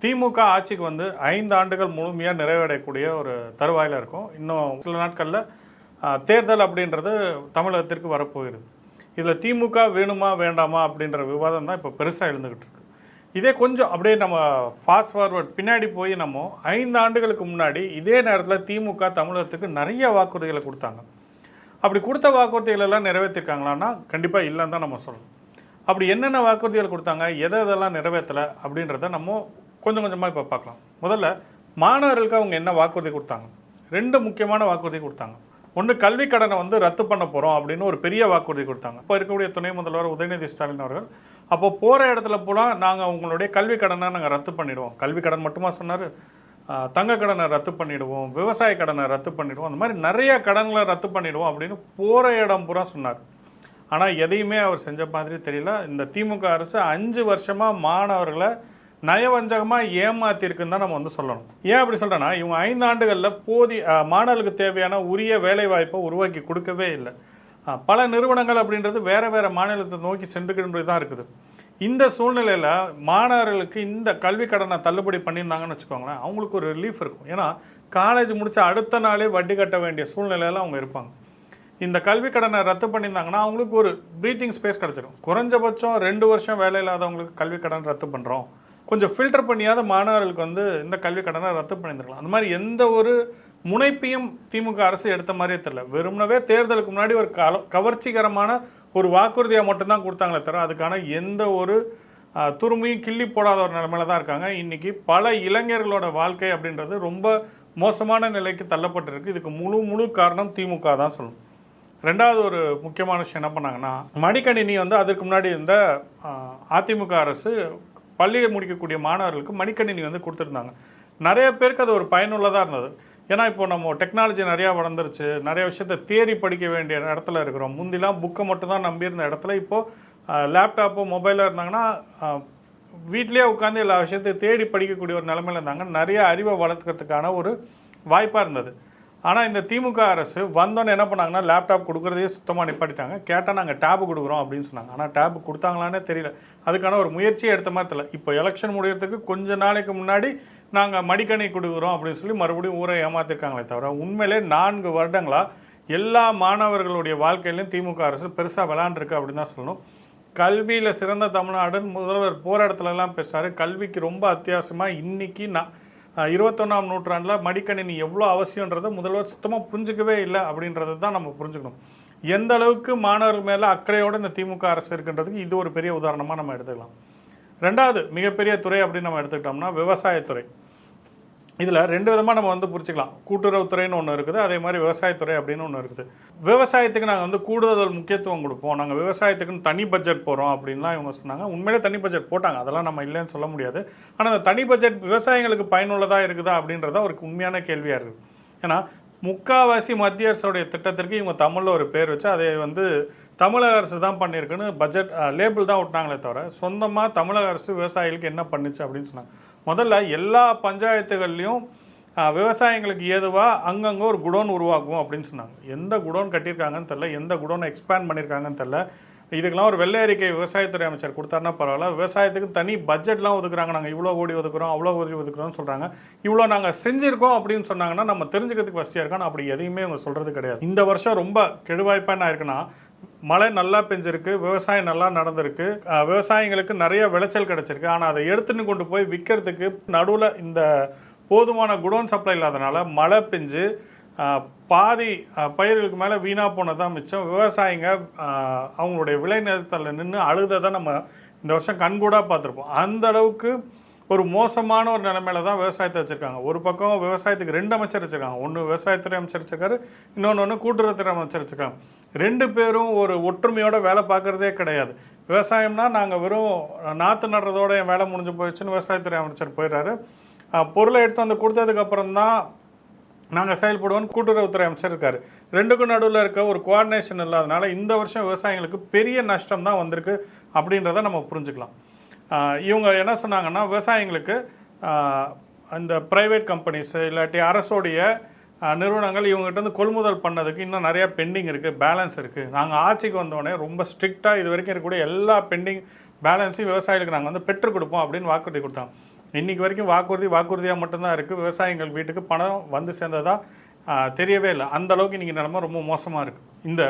திமுக ஆட்சிக்கு வந்து 5 ஆண்டுகள் முழுமையாக நிறைவடையக்கூடிய ஒரு தருவாயில் இருக்கும். இன்னும் சில நாட்களில் தேர்தல் அப்படின்றது தமிழகத்திற்கு வரப்போகிறது. இதில் திமுக வேணுமா வேண்டாமா அப்படின்ற விவாதம் தான் இப்போ பெருசாக எழுந்துக்கிட்டு இருக்கு. இதே கொஞ்சம் அப்படியே நம்ம ஃபாஸ்ட் ஃபார்வர்ட் பின்னாடி போய் நம்ம 5 ஆண்டுகளுக்கு முன்னாடி இதே நேரத்தில் திமுக தமிழகத்துக்கு நிறைய வாக்குறுதிகளை கொடுத்தாங்க. அப்படி கொடுத்த வாக்குறுதிகள் எல்லாம் நிறைவேற்றிருக்காங்களான்னா கண்டிப்பாக இல்லைன்னு தான் நம்ம சொல்லணும். அப்படி என்னென்ன வாக்குறுதிகள் கொடுத்தாங்க, எதெல்லாம் நிறைவேற்றலை அப்படின்றத நம்ம கொஞ்சம் கொஞ்சமாக இப்போ பார்க்கலாம். முதல்ல மாணவர்களுக்கு அவங்க என்ன வாக்குறுதி கொடுத்தாங்க? 2 முக்கியமான வாக்குறுதி கொடுத்தாங்க. ஒன்று, கல்வி கடனை வந்து ரத்து பண்ண போகிறோம் அப்படின்னு ஒரு பெரிய வாக்குறுதி கொடுத்தாங்க. இப்போ இருக்கக்கூடிய துணை முதல்வர் உதயநிதி ஸ்டாலின் அவர்கள் அப்போ போகிற இடத்துல போல நாங்கள் உங்களுடைய கல்வி கடனை நாங்கள் ரத்து பண்ணிவிடுவோம். கல்வி கடன் மட்டுமா சொன்னார், தங்க கடனை ரத்து பண்ணிவிடுவோம், விவசாய கடனை ரத்து பண்ணிவிடுவோம், அந்த மாதிரி நிறைய கடன்களை ரத்து பண்ணிவிடுவோம் அப்படின்னு போகிற இடம் பூரா சொன்னார். ஆனால் எதையுமே அவர் செஞ்ச மாதிரி தெரியல. இந்த திமுக அரசு 5 வருஷமாக மாணவர்களை நயவஞ்சகமாக ஏமாத்திருக்குன்னு தான் நம்ம வந்து சொல்லணும். ஏன் அப்படி சொல்கிறேன்னா, இவங்க 5 ஆண்டுகளில் மாணவர்களுக்கு தேவையான உரிய வேலை வாய்ப்பை உருவாக்கி கொடுக்கவே இல்லை. பல நிறுவனங்கள் அப்படின்றது வேறு வேறு மாநிலத்தை நோக்கி சென்றுக்கிட்டு தான் இருக்குது. இந்த சூழ்நிலையில் மாணவர்களுக்கு இந்த கல்வி கடனை தள்ளுபடி பண்ணியிருந்தாங்கன்னு வச்சுக்கோங்களேன், அவங்களுக்கு ஒரு ரிலீஃப் இருக்கும். ஏன்னா காலேஜ் முடித்த அடுத்த நாளே வட்டி கட்ட வேண்டிய சூழ்நிலையில் அவங்க இருப்பாங்க. இந்த கல்வி கடனை ரத்து பண்ணியிருந்தாங்கன்னா அவங்களுக்கு ஒரு ப்ரீத்திங் ஸ்பேஸ் கிடச்சிடும். குறைஞ்சபட்சம் 2 வருஷம் வேலை இல்லாதவங்களுக்கு கல்வி கடன் ரத்து பண்ணுறோம், கொஞ்சம் ஃபில்டர் பண்ணியாத மாணவர்களுக்கு வந்து இந்த கல்வி கடனை ரத்து பண்ணியிருந்துருக்கலாம். அந்த மாதிரி எந்த ஒரு முனைப்பையும் திமுக அரசு எடுத்த மாதிரியே தெரியல. வெறுமனவே தேர்தலுக்கு முன்னாடி ஒரு கவர்ச்சிகரமான ஒரு வாக்குறுதியை மட்டும்தான் கொடுத்தாங்களே தவிர அதுக்கான எந்த ஒரு துருமையும் கிள்ளி போடாத ஒரு நிலைமையில தான் இருக்காங்க. இன்றைக்கி பல இளைஞர்களோட வாழ்க்கை அப்படின்றது ரொம்ப மோசமான நிலைக்கு தள்ளப்பட்டிருக்கு. இதுக்கு முழு காரணம் திமுக தான் சொல்லணும். 2வது ஒரு முக்கியமான விஷயம் என்ன பண்ணாங்கன்னா, மடிக்கணினி வந்து அதற்கு முன்னாடி இருந்த அதிமுக அரசு பள்ளியை முடிக்கக்கூடிய மாணவர்களுக்கு மடிக்கணினி வந்து கொடுத்துருந்தாங்க. நிறைய பேருக்கு அது ஒரு பயனுள்ளதாக இருந்தது. ஏன்னா இப்போ நம்ம டெக்னாலஜி நிறையா வளர்ந்துருச்சு, நிறைய விஷயத்த தேடி படிக்க வேண்டிய இடத்துல இருக்கிறோம். முந்திலாம் புக்கை மட்டும் தான் நம்பியிருந்த இடத்துல இப்போது லேப்டாப்போ மொபைலோ இருந்தாங்கன்னா வீட்லேயே உட்காந்து எல்லா விஷயத்தையும் தேடி படிக்கக்கூடிய ஒரு நிலைமையில் இருந்தாங்க. நிறைய அறிவை வளர்த்துக்கிறதுக்கான ஒரு வாய்ப்பாக இருந்தது. ஆனால் இந்த திமுக அரசு வந்தோன்னு என்ன பண்ணாங்கன்னா, லேப்டாப் கொடுக்குறதையே சுத்தமாக நிப்பாட்டிட்டாங்க. கேட்டால் நாங்கள் டேபு கொடுக்குறோம் அப்படின்னு சொன்னாங்க. ஆனால் டேபு கொடுத்தாங்களானே தெரியல. அதுக்கான ஒரு முயற்சியை எடுத்த மாதிரி தெரியல. இப்போ எலெக்ஷன் முடியறதுக்கு கொஞ்ச நாளைக்கு முன்னாடி நாங்கள் மடிக்கணி கொடுக்குறோம் அப்படின்னு சொல்லி மறுபடியும் ஊரை ஏமாத்திருக்காங்களே தவிர உண்மையிலே 4 வருடங்களாக எல்லா மாணவர்களுடைய வாழ்க்கையிலையும் திமுக அரசு பெருசாக விளாண்டுருக்கு அப்படின்னு தான் சொல்லணும். கல்வியில் சிறந்த தமிழ்நாடுன்னு முதல்வர் போகிற இடத்துலலாம் பேசுகிறார். கல்விக்கு ரொம்ப அத்தியாவசியமாக இன்றைக்கி 21ஆம் நூற்றாண்டில் மடிக்கணினி எவ்வளோ அவசியன்றதை முதல்வர் சுத்தமாக புரிஞ்சிக்கவே இல்லை அப்படின்றத தான் நம்ம புரிஞ்சுக்கணும். எந்த அளவுக்கு மாணவர்கள் மேலே அக்கறையோடு இந்த திமுக அரசு இருக்குன்றதுக்கு இது ஒரு பெரிய உதாரணமாக நம்ம எடுத்துக்கலாம். 2வது மிகப்பெரிய துறை அப்படின்னு நம்ம எடுத்துக்கிட்டோம்னா விவசாயத்துறை. இதில் 2 விதமாக நம்ம வந்து புரிஞ்சுக்கலாம். கூட்டுறவுத்துறைன்னு ஒன்று இருக்குது, அதே மாதிரி விவசாயத்துறை அப்படின்னு ஒன்று இருக்குது. விவசாயத்துக்கு நாங்கள் வந்து கூடுதல் முக்கியத்துவம் கொடுப்போம், நாங்கள் விவசாயத்துக்குன்னு தனி பட்ஜெட் போகிறோம் அப்படின்லாம் இவங்க சொன்னாங்க. உண்மையிலே தனி பட்ஜெட் போட்டாங்க, அதெல்லாம் நம்ம இல்லைன்னு சொல்ல முடியாது. ஆனால் அந்த தனி பட்ஜெட் விவசாயிகளுக்கு பயனுள்ளதாக இருக்குதா அப்படின்றத ஒரு உண்மையான கேள்வியாக இருக்குது. ஏன்னா முக்கால்வாசி மத்திய அரசுடைய திட்டத்திற்கு இவங்க தமிழில் ஒரு பேர் வச்சு அதை வந்து தமிழக அரசு தான் பண்ணியிருக்குன்னு பட்ஜெட் லேபிள் தான் விட்டாங்களே தவிர சொந்தமாக தமிழக அரசு விவசாயிகளுக்கு என்ன பண்ணுச்சு அப்படின்னு சொன்னாங்க. முதல்ல எல்லா பஞ்சாயத்துகள்லையும் விவசாயிகளுக்கு ஏதுவாக அங்கங்கே ஒரு குடோன் உருவாக்கும் அப்படின்னு சொன்னாங்க. எந்த குடோன் கட்டியிருக்காங்கன்னு தெரில, எந்த குடோன் எக்ஸ்பேண்ட் பண்ணியிருக்காங்கன்னு தெரில. இதுக்கெல்லாம் ஒரு வெள்ளை அறிக்கை விவசாயத்துறை அமைச்சர் கொடுத்தாருன்னா பரவாயில்ல. விவசாயத்துக்கு தனி பட்ஜெட்லாம் ஒதுக்குறாங்க, நாங்கள் இவ்வளோ கோடி ஒதுக்குறோம் அவ்வளோ கோடி ஒதுக்குறோம்னு சொல்கிறாங்க. இவ்வளோ நாங்கள் செஞ்சுருக்கோம் அப்படின்னு சொன்னாங்கன்னா நம்ம தெரிஞ்சுக்கிறதுக்கு ஃபஸ்ட்டியாக இருக்கோம். அப்படி எதையுமே அவங்க சொல்கிறது கிடையாது. இந்த வருஷம் ரொம்ப கெடுவாய்ப்பாக என்ன இருக்குன்னா, மழை நல்லா பெஞ்சிருக்கு, விவசாயம் நல்லா நடந்திருக்கு, விவசாயிகளுக்கு நிறைய விளைச்சல் கிடச்சிருக்கு. ஆனால் அதை எடுத்துன்னு கொண்டு போய் விற்கிறதுக்கு நடுவில் இந்த போதுமான குடோன் சப்ளை இல்லாதனால மழை பெஞ்சு பாதி பயிர்களுக்கு மேலே வீணாக போனதான் மிச்சம். விவசாயிங்க அவங்களுடைய விளைநிலத்தில் நின்று அழுததை நம்ம இந்த வருஷம் கண்கூடாக பார்த்துருப்போம். அந்த அளவுக்கு ஒரு மோசமான ஒரு நிலைமையில தான் விவசாயத்தை வச்சுருக்காங்க. ஒரு பக்கம் விவசாயத்துக்கு 2 அமைச்சர் வச்சுருக்காங்க. ஒன்று விவசாயத்துறை அமைச்சர் வச்சுருக்காரு, இன்னொன்று கூட்டுறவுத்துறை அமைச்சர் வச்சுருக்காங்க. 2 பேரும் ஒரு ஒற்றுமையோட வேலை பார்க்குறதே கிடையாது. விவசாயம்னா நாங்கள் வெறும் நாற்று நடுறதோட என் வேலை முடிஞ்சு போயிடுச்சுன்னு விவசாயத்துறை அமைச்சர் போயிடுறாரு. பொருளை எடுத்து வந்து கொடுத்ததுக்கப்புறம் தான் நாங்கள் செயல்படுவோன்னு கூட்டுறவுத்துறை அமைச்சர் இருக்கார். 2க்கும் நடுவில் இருக்க ஒரு கோஆர்டினேஷன் இல்லாதனால இந்த வருஷம் விவசாயிகளுக்கு பெரிய நஷ்டம் தான் வந்திருக்கு அப்படின்றத நம்ம புரிஞ்சுக்கலாம். இவங்க என்ன சொன்னாங்கன்னா, விவசாயிங்களுக்கு இந்த ப்ரைவேட் கம்பெனிஸு இல்லாட்டி அரசோடைய நிறுவனங்கள் இவங்ககிட்ட வந்து கொள்முதல் பண்ணதுக்கு இன்னும் நிறையா பெண்டிங் இருக்குது, பேலன்ஸ் இருக்குது. நாங்கள் ஆட்சிக்கு வந்தோடனே ரொம்ப ஸ்ட்ரிக்டாக இது வரைக்கும் இருக்கக்கூடிய எல்லா பெண்டிங் பேலன்ஸையும் விவசாயிகளுக்கு நாங்கள் வந்து பெற்றுக் கொடுப்போம் அப்படின்னு வாக்குறுதி கொடுத்தாங்க. இன்றைக்கி வரைக்கும் வாக்குறுதியாக மட்டும்தான் இருக்குது. விவசாயிகள் வீட்டுக்கு பணம் வந்து சேர்ந்ததா தெரியவே இல்லை. அந்த அளவுக்கு இன்றைக்கி நிலைமை ரொம்ப மோசமாக இருக்குது. இந்த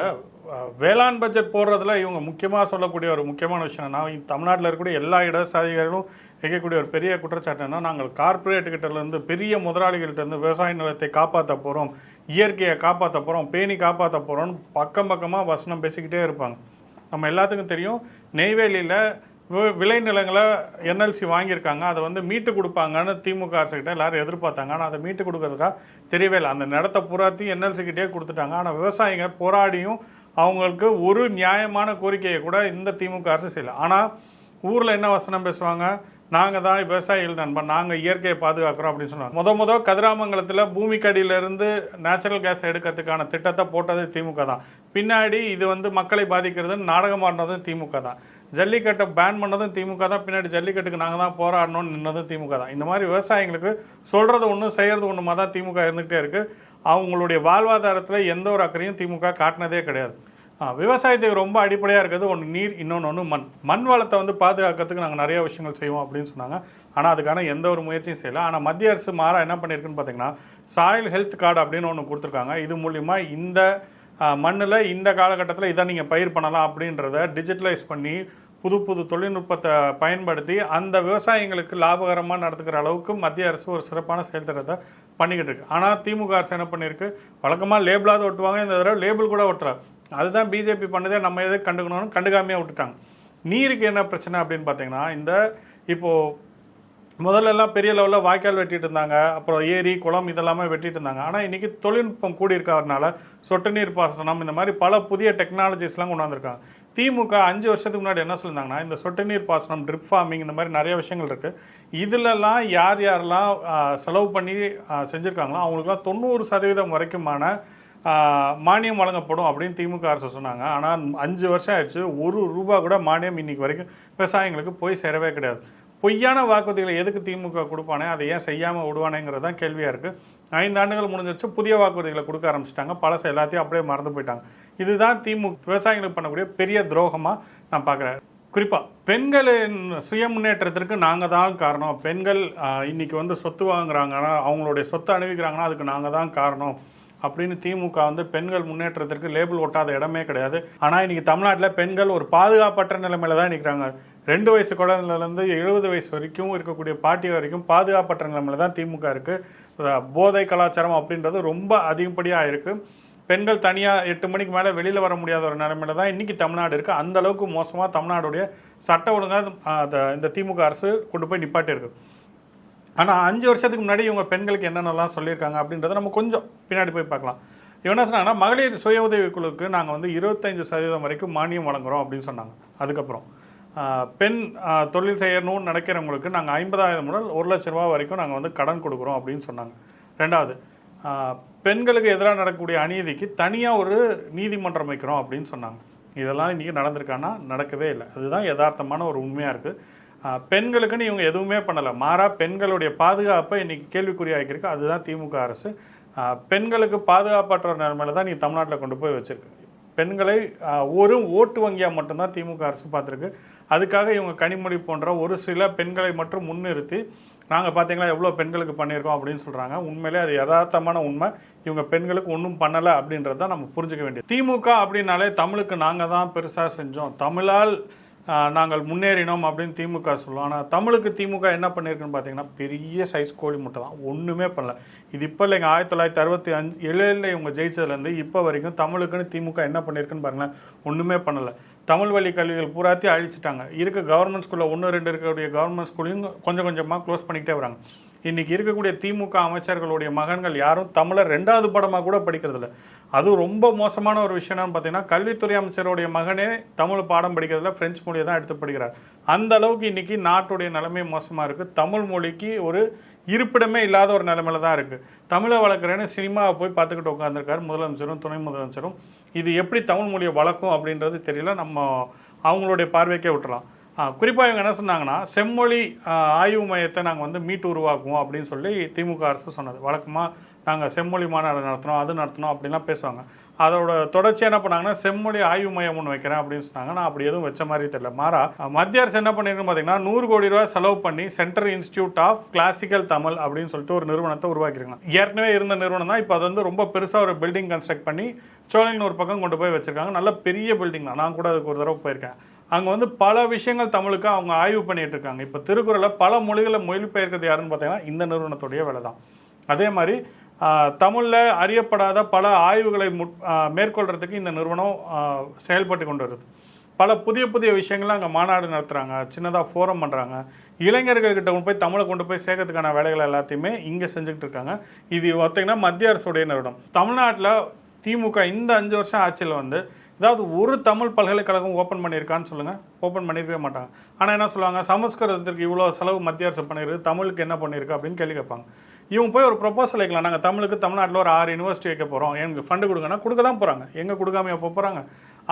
வேளாண் பட்ஜெட் போடுறதுல இவங்க முக்கியமாக சொல்லக்கூடிய ஒரு முக்கியமான விஷயம் என்னன்னா, தமிழ்நாட்டில் இருக்கக்கூடிய எல்லா இடசாதிகளும் வைக்கக்கூடிய ஒரு பெரிய குற்றச்சாட்டு என்ன, நாங்கள் கார்பரேட்டுக்கிட்டேருந்து பெரிய முதலாளிகள்கிட்டருந்து விவசாய நிலத்தை காப்பாற்ற போகிறோம், இயற்கையை காப்பாற்ற போகிறோம், பேணி காப்பாற்ற போகிறோம்னு பக்கமாக வசனம் பேசிக்கிட்டே இருப்பாங்க. நம்ம எல்லாத்துக்கும் தெரியும், நெய்வேலியில் விளைநிலங்களை என்எல்சி வாங்கியிருக்காங்க, அதை வந்து மீட்டு கொடுப்பாங்கன்னு திமுக அரசுக்கிட்ட எல்லாரும் எதிர்பார்த்தாங்க. ஆனால் அதை மீட்டு கொடுக்கறதுக்காக தெரியவே இல்லை. அந்த நிலத்தை பூராத்தையும் என்எல்சிக்கிட்டே கொடுத்துட்டாங்க. ஆனால் விவசாயிங்க போராடியும் அவங்களுக்கு ஒரு நியாயமான கோரிக்கையை கூட இந்த திமுக அரசு செய்யலை. ஆனால் ஊரில் என்ன வசனம் பேசுவாங்க, நாங்கள் தான் விவசாயிகள் நண்பன், நாங்கள் இயற்கையை பாதுகாக்கிறோம் அப்படின்னு சொன்னாங்க. முதல் கதிராமங்கலத்தில் பூமிக்கடியிலிருந்து நேச்சுரல் கேஸ் எடுக்கிறதுக்கான திட்டத்தை போட்டது திமுக தான். பின்னாடி இது வந்து மக்களை பாதிக்கிறதுன்னு நாடகம் ஆடினதும் திமுக தான். ஜல்லிக்கட்டை பேன் பண்ணதும் திமுக தான். பின்னாடி ஜல்லிக்கட்டுக்கு நாங்கள் தான் போராடணும்னு நின்னதும் திமுக தான். இந்த மாதிரி விவசாயிகளுக்கு சொல்கிறது ஒன்று செய்கிறது ஒன்றுமா தான் திமுக இருந்துகிட்டே இருக்குது. அவங்களுடைய வாழ்வாதாரத்தில் எந்த ஒரு அக்கறையும் திமுக காட்டினதே கிடையாது. விவசாயத்துக்கு ரொம்ப அடிப்படையாக இருக்கிறது ஒன்று நீர், இன்னொன்று மண் வளத்தை வந்து பாதுகாக்கிறதுக்கு நாங்கள் நிறைய விஷயங்கள் செய்வோம் அப்படின்னு சொன்னாங்க. ஆனால் அதுக்கான எந்த ஒரு முயற்சியும் செய்யலை. ஆனால் மத்திய அரசு மாறாக என்ன பண்ணியிருக்குன்னு பார்த்தீங்கன்னா, சாயில் ஹெல்த் கார்டு அப்படின்னு ஒன்று கொடுத்துருக்காங்க. இது மூலிமா இந்த மண்ணில் இந்த காலகட்டத்தில் இதை நீங்கள் பயிர் பண்ணலாம் அப்படின்றத டிஜிட்டலைஸ் பண்ணி புது தொழில்நுட்பத்தை பயன்படுத்தி அந்த விவசாயிகளுக்கு லாபகரமாக நடத்துக்கிற அளவுக்கு மத்திய அரசு ஒரு சிறப்பான செயல்திட்டத்தை பண்ணிக்கிட்டு இருக்கு. ஆனால் திமுக அரசு என்ன பண்ணியிருக்கு, வழக்கமாக லேபிளாவது ஒட்டுவாங்க, இந்த தடவை லேபிள் கூட ஒட்டுறாரு. அதுதான் பிஜேபி பண்ணதே, நம்ம எதை கண்டுக்கணும்னு கண்டுக்காமையாக விட்டுட்டாங்க. நீருக்கு என்ன பிரச்சனை அப்படின்னு பார்த்தீங்கன்னா, இந்த இப்போது முதல்லலாம் பெரிய லெவலில் வாய்க்கால் வெட்டிட்டு இருந்தாங்க, அப்புறம் ஏரி குளம் இதெல்லாமே வெட்டிட்டு இருந்தாங்க. ஆனால் இன்றைக்கி தொழில்நுட்பம் கூடியிருக்கிறதுனால சொட்டு நீர் பாசனம் இந்த மாதிரி பல புதிய டெக்னாலஜிஸ்லாம் கொண்டு வந்திருக்காங்க. திமுக 5 வருஷத்துக்கு முன்னாடி என்ன சொல்லியிருந்தாங்கன்னா, இந்த சொட்டு நீர் பாசனம், ட்ரிப் ஃபார்மிங் இந்த மாதிரி நிறைய விஷயங்கள் இருக்குது. இதிலெல்லாம் யாரெல்லாம் செலவு பண்ணி செஞ்சுருக்காங்களோ அவங்களுக்குலாம் 90% வரைக்குமான மானியம் வழங்கப்படும் அப்படின்னு திமுக அரசு சொன்னாங்க. ஆனால் 5 வருஷம் ஆயிடுச்சு, ₹1 கூட மானியம் இன்னைக்கு வரைக்கும் விவசாயிகளுக்கு போய் சேரவே கிடையாது. பொய்யான வாக்குறுதிகளை எதுக்கு திமுக கொடுப்பானே, அதை ஏன் செய்யாமல் விடுவானேங்கிறது தான் கேள்வியாக இருக்குது. 5 ஆண்டுகள் முடிஞ்சிருச்சு, புதிய வாக்குறுதிகளை கொடுக்க ஆரம்பிச்சிட்டாங்க, பழச எல்லாத்தையும் அப்படியே மறந்து போயிட்டாங்க. இதுதான் திமுக விவசாயிகளுக்கு பண்ணக்கூடிய பெரிய துரோகமாக நான் பார்க்குறேன். குறிப்பாக பெண்களின் சுய முன்னேற்றத்திற்கு நாங்கள் தான் காரணம், பெண்கள் இன்னைக்கு வந்து சொத்து வாங்குறாங்கன்னா, அவங்களுடைய சொத்தை அணிவிக்கிறாங்கன்னா அதுக்கு நாங்கள் தான் காரணம் அப்படின்னு திமுக வந்து பெண்கள் முன்னேற்றத்திற்கு லேபிள் ஒட்டாத இடமே கிடையாது. ஆனால் இன்றைக்கி தமிழ்நாட்டில் பெண்கள் ஒரு பாதுகாப்பற்ற நிலைமையில தான் நிற்கிறாங்க. 2 வயசு குழந்தைலேருந்து 70 வயசு வரைக்கும் இருக்கக்கூடிய பாட்டி வரைக்கும் பாதுகாப்பற்ற நிலைமையில தான் திமுக இருக்குது. போதை கலாச்சாரம் அப்படின்றது ரொம்ப அதிகப்படியாக இருக்குது. பெண்கள் தனியாக 8 மணிக்கு மேலே வெளியில் வர முடியாத ஒரு நிலைமையில தான் இன்றைக்கி தமிழ்நாடு இருக்குது. அந்த அளவுக்கு மோசமாக தமிழ்நாடுடைய சட்ட ஒழுங்காக இந்த திமுக அரசு கொண்டு போய் நிப்பாட்டியிருக்கு. ஆனால் 5 வருஷத்துக்கு முன்னாடி இவங்க பெண்களுக்கு என்னென்னலாம் சொல்லியிருக்காங்க அப்படின்றத நம்ம கொஞ்சம் பின்னாடி போய் பார்க்கலாம். இவங்க என்ன சொன்னாங்கன்னா, மகளிர் சுய உதவி குழுக்கு நாங்கள் வந்து 25% வரைக்கும் மானியம் வழங்குகிறோம் அப்படின்னு சொன்னாங்க. அதுக்கப்புறம் பெண் தொழில் செய்யணும்னு நினைக்கிறவங்களுக்கு நாங்கள் 50,000 முதல் ₹1,00,000 வரைக்கும் நாங்கள் வந்து கடன் கொடுக்குறோம் அப்படின்னு சொன்னாங்க. 2வது, பெண்களுக்கு எதிராக நடக்கக்கூடிய அநீதிக்கு தனியாக ஒரு நீதிமன்றம் வைக்கிறோம் அப்படின்னு சொன்னாங்க. இதெல்லாம் இன்றைக்கி நடந்திருக்கான்னா நடக்கவே இல்லை. அதுதான் யதார்த்தமான ஒரு உண்மையாக இருக்குது. பெண்களுக்குன்னு இவங்க எதுவுமே பண்ணலை, மாறாக பெண்களுடைய பாதுகாப்பை இன்றைக்கி கேள்விக்குறியாக்கிருக்கு. அதுதான் திமுக அரசு. பெண்களுக்கு பாதுகாப்பற்ற ஒரு நிலைமையில தான் நீங்கள் தமிழ்நாட்டில் கொண்டு போய் வச்சுருக்கு. பெண்களை ஒரு ஓட்டு வங்கியாக மட்டும்தான் திமுக அரசு பார்த்துருக்கு. அதுக்காக இவங்க கனிமொழி போன்ற ஒரு சில பெண்களை மட்டும் முன்னிறுத்தி நாங்கள் பார்த்தீங்களா எவ்வளோ பெண்களுக்கு பண்ணியிருக்கோம் அப்படின்னு சொல்கிறாங்க. உண்மையிலே அது யதார்த்தமான உண்மை. இவங்க பெண்களுக்கு ஒன்றும் பண்ணலை அப்படின்றது தான் நம்ம புரிஞ்சுக்க வேண்டியது. திமுக அப்படின்னாலே தமிழுக்கு நாங்கள் தான் பெருசாக செஞ்சோம், தமிழால் நாங்கள் முன்னேறினோம் அப்படின்னு திமுக சொல்லுவோம். ஆனால் தமிழுக்கு திமுக என்ன பண்ணியிருக்குன்னு பார்த்தீங்கன்னா, பெரிய சைஸ் கோழி முட்டை தான், ஒன்றுமே பண்ணல. இது இப்போ இல்லைங்க, 1965 இவங்க ஜெயிச்சதுலேருந்து இப்போ வரைக்கும் தமிழுக்குன்னு திமுக என்ன பண்ணியிருக்குன்னு பாருங்களேன், ஒன்றுமே பண்ணலை. தமிழ் வழி கல்விகள் பூராத்தையும் அழிச்சிட்டாங்க. இருக்க கவர்மெண்ட் ஸ்கூலில் 1-2 இருக்கக்கூடிய கவர்மெண்ட் ஸ்கூலையும் கொஞ்சம் கொஞ்சமாக க்ளோஸ் பண்ணிக்கிட்டே வராங்க. இன்றைக்கி இருக்கக்கூடிய திமுக அமைச்சர்களுடைய மகன்கள் யாரும் தமிழை 2வது படமாக கூட படிக்கிறதில்ல. அதுவும் ரொம்ப மோசமான ஒரு விஷயம் என்னன்னு பார்த்தீங்கன்னா, கல்வித்துறை அமைச்சருடைய மகனே தமிழ் பாடம் படிக்கிறதுல ஃப்ரெஞ்சு மொழியை தான் எடுத்து படிக்கிறார். அந்த அளவுக்கு இன்றைக்கி நாட்டுடைய நிலைமை மோசமாக இருக்குது. தமிழ் மொழிக்கு ஒரு இருப்பிடமே இல்லாத ஒரு நிலைமையில தான் இருக்குது. தமிழை வளர்க்குறேன்னு சினிமாவை போய் பார்த்துக்கிட்டு உட்காந்துருக்காரு முதலமைச்சரும் துணை முதலமைச்சரும். இது எப்படி தமிழ் மொழியை வளர்க்கும் அப்படின்றது தெரியல, நம்ம அவங்களுடைய பார்வைக்கே விட்டுறலாம். குறிப்பாக இவங்க என்ன சொன்னாங்கன்னா, செம்மொழி ஆய்வு மையத்தை நாங்கள் வந்து மீட்டு உருவாக்குவோம் அப்படின்னு சொல்லி திமுக அரசு சொன்னது. வழக்கமாக நாங்கள் செம்மொழி மாநாடு நடத்தினோம், அது நடத்தினோம் அப்படின்லாம் பேசுவாங்க. அதோட தொடர்ச்சி என்ன பண்ணாங்கன்னா செம்மொழி ஆய்வு மையம் ஒன்று வைக்கிறேன் அப்படின்னு சொன்னாங்க. நான் அப்படி எதுவும் வச்ச மாதிரி தெரியல. மாறா மத்திய அரசு என்ன பண்ணிருக்குன்னு பார்த்தீங்கன்னா 100 கோடி ரூபாய் செலவு பண்ணி central institute of classical Tamil அப்படின்னு சொல்லிட்டு ஒரு நிறுவனத்தை உருவாக்கிருக்காங்க. ஏற்கனவே இருந்த நிறுவனம் தான். இப்போ அது வந்து ரொம்ப பெருசாக ஒரு பில்டிங் கன்ஸ்ட்ரக்ட் பண்ணி சோழன் ஒரு பக்கம் கொண்டு போய் வச்சிருக்காங்க. நல்ல பெரிய பில்டிங் தான். நான் கூட அதுக்கு ஒரு தடவை போயிருக்கேன். அங்கே வந்து பல விஷயங்கள் தமிழுக்கு அவங்க ஆய்வு பண்ணிட்டு இருக்காங்க. இப்போ திருக்குறளை பல மொழிகளை மொழிபெயர்க்கிறது யாருன்னு பார்த்தீங்கன்னா இந்த நிறுவனத்துடைய வேலை தான். அதே மாதிரி தமிழில் அறியப்படாத பல ஆய்வுகளை மேற்கொள்றதுக்கு இந்த நிறுவனம் செயல்பட்டு கொண்டு வருது. பல புதிய புதிய விஷயங்கள்லாம் அங்கே மாநாடு நடத்துகிறாங்க, சின்னதாக ஃபோரம் பண்ணுறாங்க. இளைஞர்கள்கிட்ட போய் தமிழை கொண்டு போய் சேர்க்கறதுக்கான வேலைகள் எல்லாத்தையுமே இங்கே செஞ்சுக்கிட்டு இருக்காங்க. இது பார்த்தீங்கன்னா மத்திய அரசுடைய நிறுவனம். தமிழ்நாட்டில் திமுக இந்த 5 வருஷம் ஆட்சியில் வந்து ஏதாவது ஒரு தமிழ் பல்கலைக்கழகம் ஓப்பன் பண்ணியிருக்கான்னு சொல்லுங்கள். ஓப்பன் பண்ணியிருக்கவே மாட்டாங்க. ஆனால் என்ன சொல்லுவாங்க, சமஸ்கிருதத்திற்கு இவ்வளோ செலவு மத்திய அரசு பண்ணியிருக்கு, தமிழுக்கு என்ன பண்ணியிருக்கு அப்படின்னு கேள்வி கேட்பாங்க. இவங்க போய் ஒரு ப்ரொபோசல் வைக்கலாம், நாங்கள் தமிழுக்கு தமிழ்நாட்டில் ஒரு 6 யூனிவர்சிட்டி வைக்க போகிறோம், எனக்கு ஃபண்டு கொடுங்கன்னா கொடுக்க தான் போகிறாங்க. எங்கே கொடுக்காம எப்போ போகிறாங்க?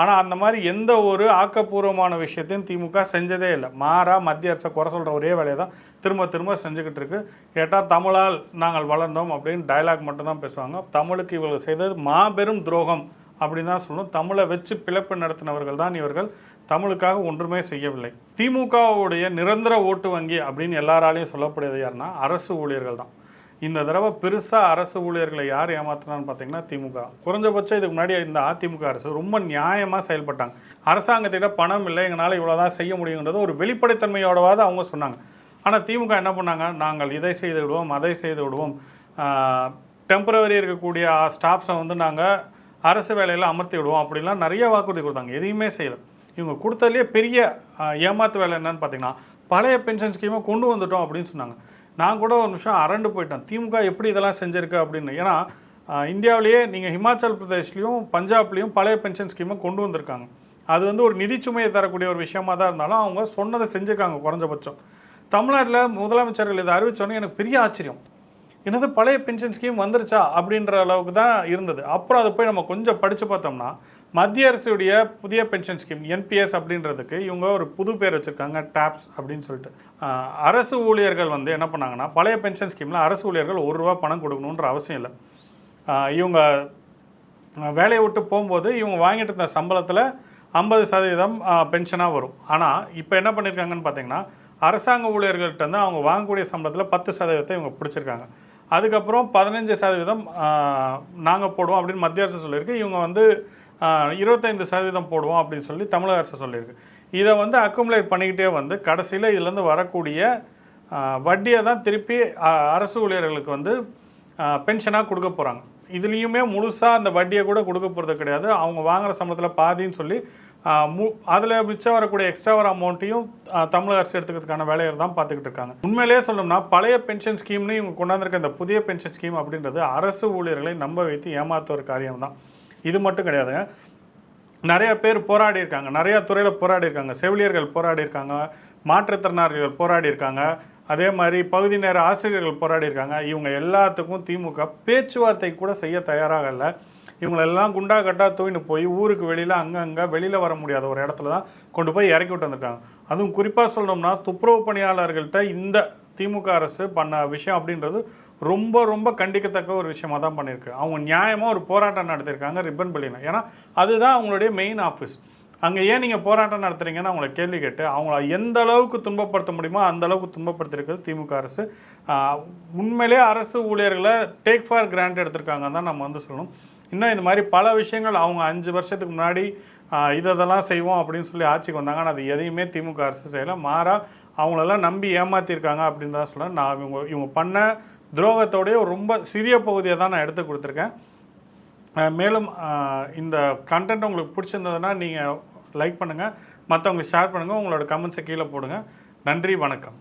ஆனால் அந்த மாதிரி எந்த ஒரு ஆக்கப்பூர்வமான விஷயத்தையும் திமுக செஞ்சதே இல்லை. மாறா மத்திய அரசை குறை சொல்கிற ஒரே வேலையை தான் திரும்ப திரும்ப செஞ்சுக்கிட்டு இருக்கு. கேட்டால் தமிழால் நாங்கள் வளர்ந்தோம் அப்படின்னு டயலாக் மட்டும்தான் பேசுவாங்க. தமிழுக்கு இவர்கள் செய்தது மாபெரும் துரோகம் அப்படின்னு தான் சொல்லணும். தமிழை வச்சு பிளப்பு நடத்தினவர்கள் தான் இவர்கள். தமிழுக்காக ஒன்றுமே செய்யவில்லை. திமுகவுடைய நிரந்தர ஓட்டு வங்கி அப்படின்னு எல்லாராலையும் சொல்லக்கூடியது யாருன்னா அரசு ஊழியர்கள் தான். இந்த தடவை பெருசாக அரசு ஊழியர்களை யார் ஏமாத்தினான்னு பார்த்தீங்கன்னா திமுக. குறைஞ்சபட்சம் இதுக்கு முன்னாடி இந்த அதிமுக அரசு ரொம்ப நியாயமாக செயல்பட்டாங்க. அரசாங்கத்திட்ட பணம் இல்லை, எங்களால் இவ்வளோதான் செய்ய முடியுங்கிறது ஒரு வெளிப்படைத்தன்மையோடவாது அவங்க சொன்னாங்க. ஆனால் திமுக என்ன பண்ணாங்க, நாங்கள் இதை செய்து விடுவோம், அதை செய்து விடுவோம், டெம்பரவரி இருக்கக்கூடிய ஸ்டாஃப்ஸை வந்து நாங்கள் அரசு வேலையில் அமர்த்தி விடுவோம் அப்படின்லாம் நிறைய வாக்குறுதி கொடுத்தாங்க. எதையுமே செய்யலை. இவங்க கொடுத்ததுலேயே பெரிய ஏமாத்து வேலை என்னன்னு பார்த்தீங்கன்னா பழைய பென்ஷன் ஸ்கீமை கொண்டு வந்துட்டோம் அப்படின்னு சொன்னாங்க. நான் கூட ஒரு நிமிஷம் அரண்டு போயிட்டேன், திமுக எப்படி இதெல்லாம் செஞ்சுருக்கு அப்படின்னு. ஏன்னா இந்தியாவிலேயே நீங்கள் ஹிமாச்சல் பிரதேஷ்லையும் பஞ்சாப்லேயும் பழைய பென்ஷன் ஸ்கீமை கொண்டு வந்திருக்காங்க. அது வந்து ஒரு நிதிச்சுமையை தரக்கூடிய ஒரு விஷயமா தான் இருந்தாலும் அவங்க சொன்னதை செஞ்சுருக்காங்க குறைஞ்சபட்சம். தமிழ்நாட்டில் முதலமைச்சர்கள் இதை அறிவித்தோன்னே எனக்கு பெரிய ஆச்சரியம். என்னது பழைய பென்ஷன் ஸ்கீம் வந்துருச்சா அப்படின்ற அளவுக்கு தான் இருந்தது. அப்புறம் அதை போய் நம்ம கொஞ்சம் படித்து பார்த்தோம்னா மத்திய அரசுடைய புதிய பென்ஷன் ஸ்கீம் என்பிஎஸ் அப்படின்றதுக்கு இவங்க ஒரு புது பேர் வச்சுருக்காங்க, டாப்ஸ் அப்படின்னு சொல்லிட்டு. அரசு ஊழியர்கள் வந்து என்ன பண்ணாங்கன்னா பழைய பென்ஷன் ஸ்கீமில் அரசு ஊழியர்கள் ₹1 பணம் கொடுக்கணுன்ற அவசியம் இல்லை. இவங்க வேலையை விட்டு போகும்போது இவங்க வாங்கிட்டு இருந்த சம்பளத்தில் 50% பென்ஷனாக வரும். ஆனால் இப்போ என்ன பண்ணியிருக்காங்கன்னு பார்த்தீங்கன்னா அரசாங்க ஊழியர்கள்ட்ட வந்து அவங்க வாங்கக்கூடிய சம்பளத்தில் 10% இவங்க பிடிச்சிருக்காங்க. அதுக்கப்புறம் 15% நாங்கள் போடுவோம் அப்படின்னு மத்திய அரசு சொல்லியிருக்கு. இவங்க வந்து 25% போடுவோம் அப்படின்னு சொல்லி தமிழக அரசு சொல்லியிருக்கு. இதை வந்து அக்குமுலேட் பண்ணிக்கிட்டே வந்து கடைசியில் இதுலேருந்து வரக்கூடிய வட்டியை தான் திருப்பி அரசு ஊழியர்களுக்கு வந்து பென்ஷனாக கொடுக்க போகிறாங்க. இதுலேயுமே முழுசாக அந்த வட்டியை கூட கொடுக்க போகிறது கிடையாது. அவங்க வாங்குகிற சம்பளத்தில் பாதின்னு சொல்லி அதில் மிச்சம் வரக்கூடிய எக்ஸ்ட்ரா வர அமௌண்ட்டையும் தமிழக அரசு எடுத்துக்கிறதுக்கான வேலையை தான் பார்த்துக்கிட்டு இருக்காங்க. உண்மையிலேயே சொல்லணும்னா பழைய பென்ஷன் ஸ்கீம்னு இவங்க கொண்டாந்துருக்க இந்த புதிய பென்ஷன் ஸ்கீம் அப்படின்றது அரசு ஊழியர்களை நம்ப வைத்து ஏமாற்ற ஒரு காரியம் தான். இது மட்டும் கிடையாதுங்க, நிறைய பேர் போராடி இருக்காங்க, நிறையா துறையில் போராடி இருக்காங்க. செவிலியர்கள் போராடி இருக்காங்க, மாற்றுத்திறனாளிகள் போராடி இருக்காங்க, அதே மாதிரி பகுதி நேர ஆசிரியர்கள் போராடி இருக்காங்க. இவங்க எல்லாத்துக்கும் திமுக பேச்சுவார்த்தை கூட செய்ய தயாராக இல்லை. இவங்களெல்லாம் குண்டா கட்டா தூக்கிட்டு போய் ஊருக்கு வெளியில் அங்கங்கே வெளியில் வர முடியாத ஒரு இடத்துல தான் கொண்டு போய் இறக்கி விட்டு வந்திருக்காங்க. அதுவும் குறிப்பாக சொல்லணும்னா துப்புரவு பணியாளர்கள்ட்ட இந்த திமுக அரசு பண்ண விஷயம் அப்படின்றது ரொம்ப ரொம்ப கண்டிக்கத்தக்க ஒரு விஷயமாக தான் பண்ணியிருக்கு. அவங்க நியாயமாக ஒரு போராட்டம் நடத்தியிருக்காங்க ரிப்பன் பள்ளியில். ஏன்னா அதுதான் அவங்களுடைய மெயின் ஆஃபீஸ். அங்கே ஏன் நீங்கள் போராட்டம் நடத்துறீங்கன்னு அவங்களை கேள்வி கேட்டு அவங்கள எந்த அளவுக்கு துன்பப்படுத்த முடியுமோ அந்த அளவுக்கு துன்பப்படுத்திருக்கிறது திமுக அரசு. உண்மையிலே அரசு ஊழியர்களை டேக் ஃபார் கிராண்ட் எடுத்திருக்காங்கன்னு தான் நம்ம வந்து சொல்லணும். இன்னும் இந்த மாதிரி பல விஷயங்கள் அவங்க 5 வருஷத்துக்கு முன்னாடி இதெல்லாம் செய்வோம் அப்படின்னு சொல்லி ஆட்சிக்கு வந்தாங்க. ஆனால் அது எதையுமே திமுக அரசு செய்யலை. மாறா அவங்களெல்லாம் நம்பி ஏமாற்றிருக்காங்க அப்படின்னு தான் சொல்ல. நான் இவங்க பண்ண துரோகத்தோடைய ரொம்ப சிறிய பகுதியை தான் நான் எடுத்து கொடுத்துருக்கேன். மேலும் இந்த கண்டென்ட் உங்களுக்கு பிடிச்சிருந்ததுன்னா நீங்கள் லைக் பண்ணுங்கள், மற்றவங்களுக்கு ஷேர் பண்ணுங்கள், உங்களோட கமெண்ட்ஸை கீழே போடுங்க. நன்றி, வணக்கம்.